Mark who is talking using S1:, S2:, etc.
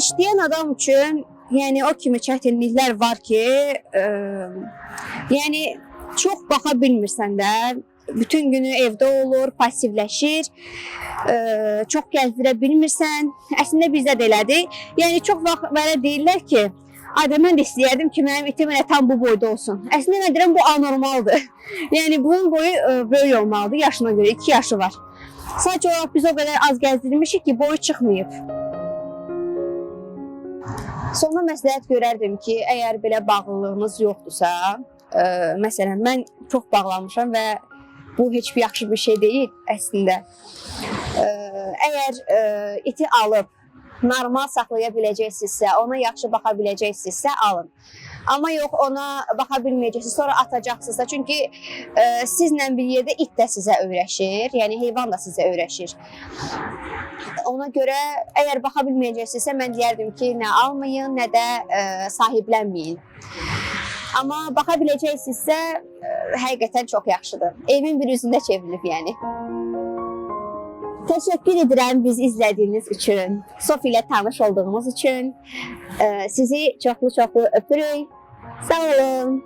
S1: İşləyən adam üçün, yəni o kimi çətinliklər var ki, yəni çox baxa bilmirsən də. Bütün günü evdə olur, passivləşir, çox gəzdirə bilmirsən. Əslində bizdə də elədir. Yəni çox vaxt belə deyirlər ki, "Ay mən də istəyərdim ki, mənim itim elə tam bu boyda olsun." Əslində mən deyirəm bu anormaldır. Yəni bunun boyu böyük olmalıdır yaşına görə, 2 yaşı var. Sadəcə olaraq biz o qədər az gəzdirmişik ki, boyu çıxmayıb. Sonra məsləhət görərdim ki, əgər belə bağlılığınız yoxdursa, məsələn, mən çox bağlanmışam və bu heç bir yaxşı bir şey deyil əslində. Əgər iti alıb normal saxlaya biləcəksinizsə, ona yaxşı baxa biləcəksinizsə alın. Amma yox, ona baxa bilməyəcəksiniz, sonra atacaqsınızsa. Çünki sizlə bir yerdə it də sizə öyrəşir, yəni heyvan da sizə öyrəşir. Ona görə əgər baxa bilməyəcəksinizsə, mən deyərdim ki, nə almayın, nə də sahiblənməyin. Amma baxa biləcəksinizsə, həqiqətən çox yaxşıdır. Evin bir üzündə çevrilib yəni. Təşəkkür edirəm biz izlədiyiniz üçün, Sofi ilə tanış olduğumuz üçün. Sizi çoxlu-çoxlu öpürük. Sağ olun.